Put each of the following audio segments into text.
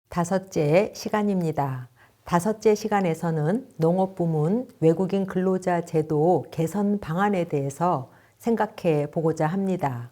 다섯째 시간입니다. 다섯째 시간에서는 농업부문 외국인 근로자 제도 개선 방안에 대해서 생각해 보고자 합니다.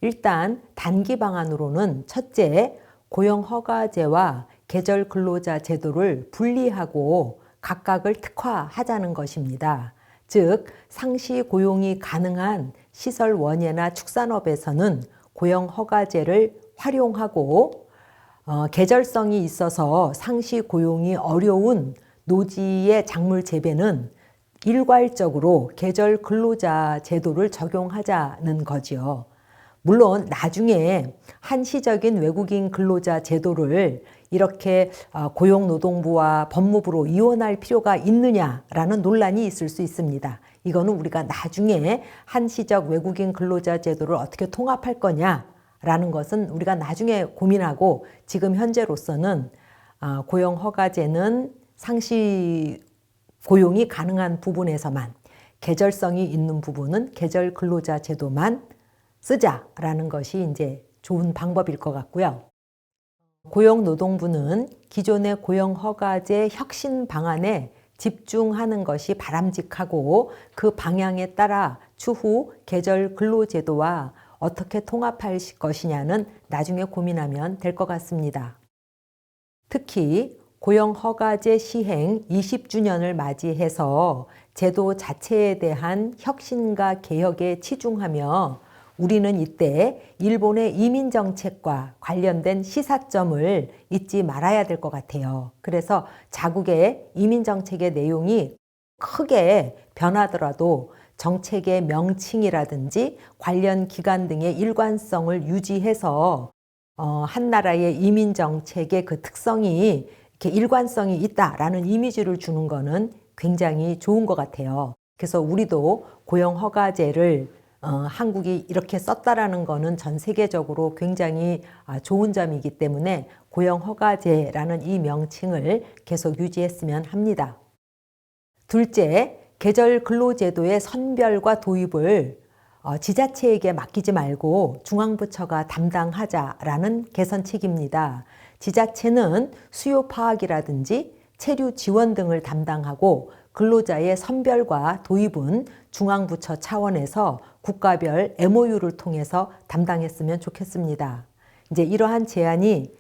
일단 단기 방안으로는 첫째, 고용허가제와 계절 근로자 제도를 분리하고 각각을 특화하자는 것입니다. 즉, 상시 고용이 가능한 시설 원예나 축산업에서는 고용허가제를 활용하고 계절성이 있어서 상시 고용이 어려운 노지의 작물 재배는 일괄적으로 계절 근로자 제도를 적용하자는 거지요. 물론 나중에 한시적인 외국인 근로자 제도를 이렇게 고용노동부와 법무부로 이원할 필요가 있느냐라는 논란이 있을 수 있습니다. 이거는 우리가 나중에 한시적 외국인 근로자 제도를 어떻게 통합할 거냐라는 것은 우리가 나중에 고민하고, 지금 현재로서는 고용허가제는 상시 고용이 가능한 부분에서만, 계절성이 있는 부분은 계절 근로자 제도만 쓰자라는 것이 이제 좋은 방법일 것 같고요. 고용노동부는 기존의 고용허가제 혁신 방안에 집중하는 것이 바람직하고, 그 방향에 따라 추후 계절 근로제도와 어떻게 통합할 것이냐는 나중에 고민하면 될 것 같습니다. 특히 고용허가제 시행 20주년을 맞이해서 제도 자체에 대한 혁신과 개혁에 치중하며 우리는 이때 일본의 이민정책과 관련된 시사점을 잊지 말아야 될 것 같아요. 그래서 자국의 이민정책의 내용이 크게 변하더라도 정책의 명칭이라든지 관련 기관 등의 일관성을 유지해서 한 나라의 이민정책의 그 특성이 이렇게 일관성이 있다라는 이미지를 주는 거는 굉장히 좋은 것 같아요. 그래서 우리도 고용허가제를 한국이 이렇게 썼다라는 거는 전 세계적으로 굉장히 좋은 점이기 때문에 고용허가제라는 이 명칭을 계속 유지했으면 합니다. 둘째, 계절 근로제도의 선별과 도입을 지자체에게 맡기지 말고 중앙부처가 담당하자라는 개선책입니다. 지자체는 수요 파악이라든지 체류 지원 등을 담당하고, 근로자의 선별과 도입은 중앙부처 차원에서 국가별 MOU를 통해서 담당했으면 좋겠습니다. 이제 이러한 제안이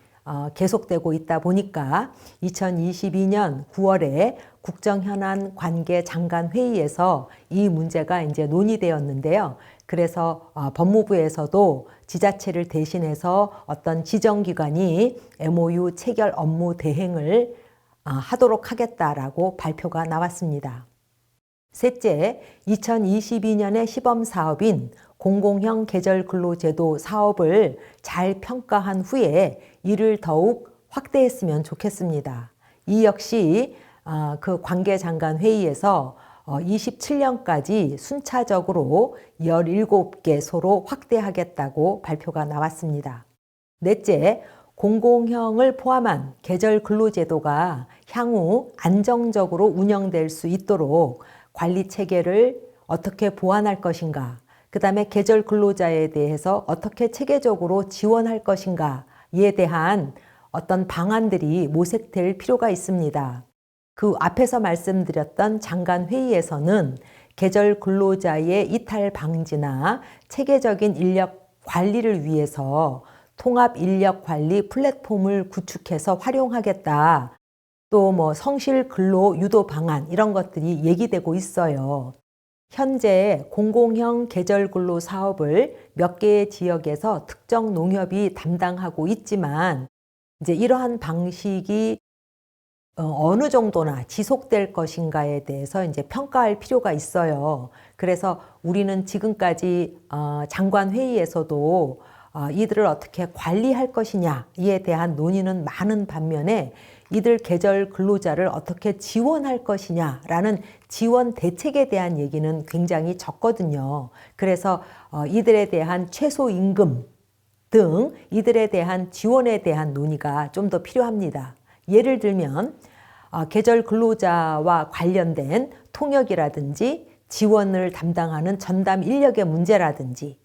계속되고 있다 보니까 2022년 9월에 국정현안 관계 장관 회의에서 이 문제가 이제 논의되었는데요. 그래서 법무부에서도 지자체를 대신해서 어떤 지정기관이 MOU 체결 업무 대행을 하도록 하겠다라고 발표가 나왔습니다. 셋째, 2022년의 시범사업인 공공형 계절근로제도 사업을 잘 평가한 후에 이를 더욱 확대했으면 좋겠습니다. 이 역시 그 관계장관 회의에서 27년까지 순차적으로 17개소로 확대하겠다고 발표가 나왔습니다. 넷째, 공공형을 포함한 계절근로제도가 향후 안정적으로 운영될 수 있도록 관리 체계를 어떻게 보완할 것인가, 그 다음에 계절 근로자에 대해서 어떻게 체계적으로 지원할 것인가에 대한 어떤 방안들이 모색될 필요가 있습니다. 그 앞에서 말씀드렸던 장관 회의에서는 계절 근로자의 이탈 방지나 체계적인 인력 관리를 위해서 통합 인력 관리 플랫폼을 구축해서 활용하겠다. 또 성실 근로 유도 방안, 이런 것들이 얘기되고 있어요. 현재 공공형 계절 근로 사업을 몇 개의 지역에서 특정 농협이 담당하고 있지만, 이제 이러한 방식이 어느 정도나 지속될 것인가에 대해서 이제 평가할 필요가 있어요. 그래서 우리는 지금까지 장관 회의에서도 이들을 어떻게 관리할 것이냐에 대한 논의는 많은 반면에 이들 계절 근로자를 어떻게 지원할 것이냐라는 지원 대책에 대한 얘기는 굉장히 적거든요. 그래서 이들에 대한 최소임금 등 이들에 대한 지원에 대한 논의가 좀 더 필요합니다. 예를 들면 계절 근로자와 관련된 통역이라든지 지원을 담당하는 전담 인력의 문제라든지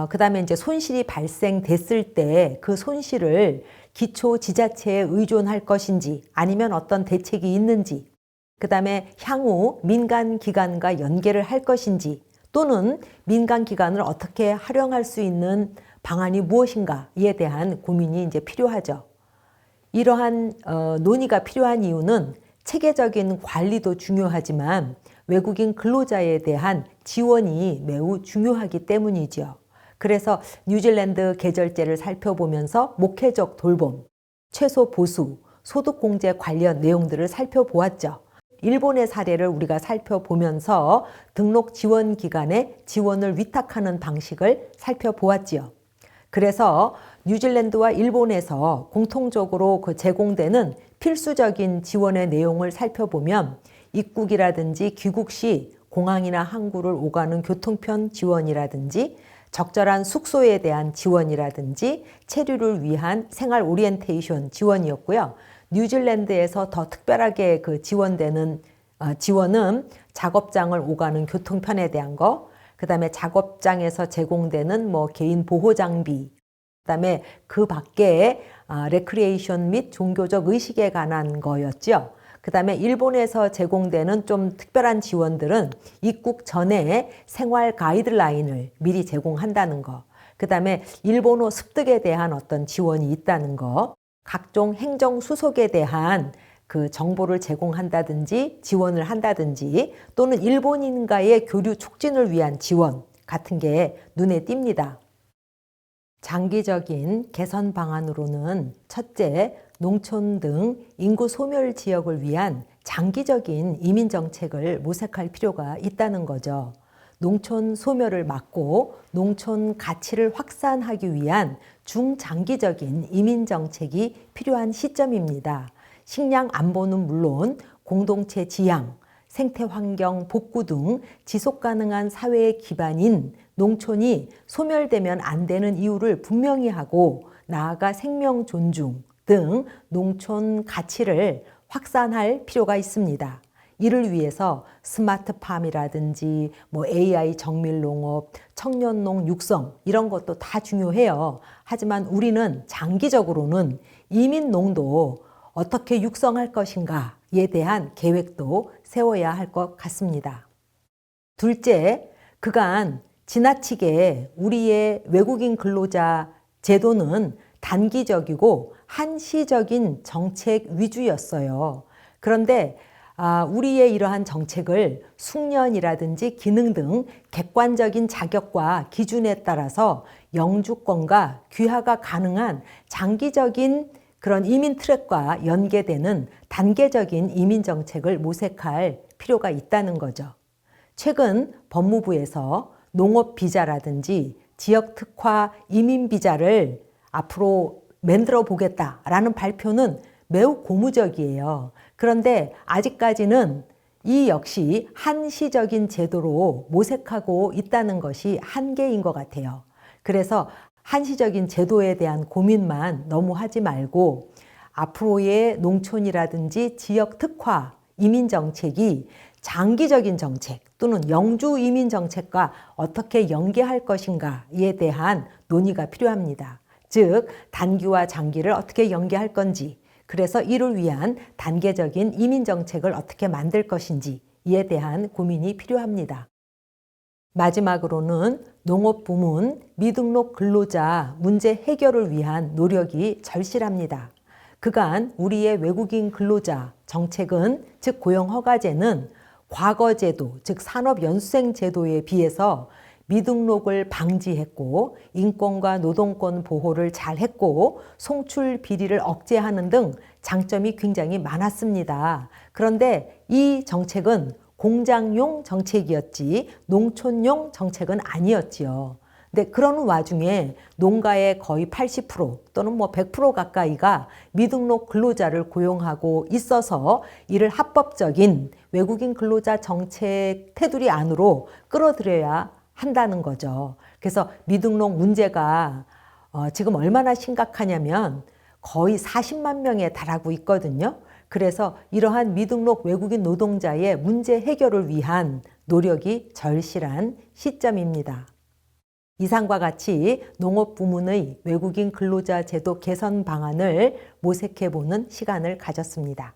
그다음에 이제 손실이 발생됐을 때 그 손실을 기초 지자체에 의존할 것인지 아니면 어떤 대책이 있는지 그다음에 향후 민간 기관과 연계를 할 것인지 또는 민간 기관을 어떻게 활용할 수 있는 방안이 무엇인가에 대한 고민이 이제 필요하죠. 이러한 논의가 필요한 이유는 체계적인 관리도 중요하지만 외국인 근로자에 대한 지원이 매우 중요하기 때문이죠. 그래서 뉴질랜드 계절제를 살펴보면서 목회적 돌봄, 최소 보수, 소득공제 관련 내용들을 살펴보았죠. 일본의 사례를 우리가 살펴보면서 등록 지원 기관에 지원을 위탁하는 방식을 살펴보았지요. 그래서 뉴질랜드와 일본에서 공통적으로 제공되는 필수적인 지원의 내용을 살펴보면 입국이라든지 귀국 시 공항이나 항구를 오가는 교통편 지원이라든지 적절한 숙소에 대한 지원이라든지 체류를 위한 생활 오리엔테이션 지원이었고요. 뉴질랜드에서 더 특별하게 지원되는 지원은 작업장을 오가는 교통편에 대한 거, 그다음에 작업장에서 제공되는 개인 보호 장비, 그다음에 그 밖에 레크리에이션 및 종교적 의식에 관한 거였죠. 그다음에 일본에서 제공되는 좀 특별한 지원들은 입국 전에 생활 가이드라인을 미리 제공한다는 거, 그다음에 일본어 습득에 대한 어떤 지원이 있다는 거, 각종 행정 수속에 대한 그 정보를 제공한다든지 지원을 한다든지 또는 일본인과의 교류 촉진을 위한 지원 같은 게 눈에 띕니다. 장기적인 개선 방안으로는 첫째, 농촌 등 인구 소멸 지역을 위한 장기적인 이민 정책을 모색할 필요가 있다는 거죠. 농촌 소멸을 막고 농촌 가치를 확산하기 위한 중장기적인 이민 정책이 필요한 시점입니다. 식량 안보는 물론 공동체 지향, 생태환경 복구 등 지속가능한 사회의 기반인 농촌이 소멸되면 안 되는 이유를 분명히 하고 나아가 생명 존중 등 농촌 가치를 확산할 필요가 있습니다. 이를 위해서 스마트팜이라든지 AI 정밀농업, 청년농 육성 이런 것도 다 중요해요. 하지만 우리는 장기적으로는 이민농도 어떻게 육성할 것인가에 대한 계획도 세워야 할 것 같습니다. 둘째, 그간 지나치게 우리의 외국인 근로자 제도는 단기적이고 한시적인 정책 위주였어요. 그런데 우리의 이러한 정책을 숙련이라든지 기능 등 객관적인 자격과 기준에 따라서 영주권과 귀화가 가능한 장기적인 그런 이민 트랙과 연계되는 단계적인 이민 정책을 모색할 필요가 있다는 거죠. 최근 법무부에서 농업 비자라든지 지역 특화 이민 비자를 앞으로 만들어 보겠다라는 발표는 매우 고무적이에요. 그런데 아직까지는 이 역시 한시적인 제도로 모색하고 있다는 것이 한계인 것 같아요. 그래서 한시적인 제도에 대한 고민만 너무 하지 말고 앞으로의 농촌이라든지 지역 특화 이민 정책이 장기적인 정책 또는 영주 이민 정책과 어떻게 연계할 것인가에 대한 논의가 필요합니다. 즉, 단기와 장기를 어떻게 연계할 건지, 그래서 이를 위한 단계적인 이민 정책을 어떻게 만들 것인지에 대한 고민이 필요합니다. 마지막으로는 농업 부문 미등록 근로자 문제 해결을 위한 노력이 절실합니다. 그간 우리의 외국인 근로자 정책은, 즉 고용허가제는 과거 제도, 즉 산업연수생 제도에 비해서 미등록을 방지했고 인권과 노동권 보호를 잘 했고 송출 비리를 억제하는 등 장점이 굉장히 많았습니다. 그런데 이 정책은 공장용 정책이었지 농촌용 정책은 아니었지요. 근데 그런 와중에 농가의 거의 80% 또는 뭐 100% 가까이가 미등록 근로자를 고용하고 있어서 이를 합법적인 외국인 근로자 정책 테두리 안으로 끌어들여야 한다는 거죠. 그래서 미등록 문제가 지금 얼마나 심각하냐면 거의 40만 명에 달하고 있거든요. 그래서 이러한 미등록 외국인 노동자의 문제 해결을 위한 노력이 절실한 시점입니다. 이상과 같이 농업 부문의 외국인 근로자 제도 개선 방안을 모색해 보는 시간을 가졌습니다.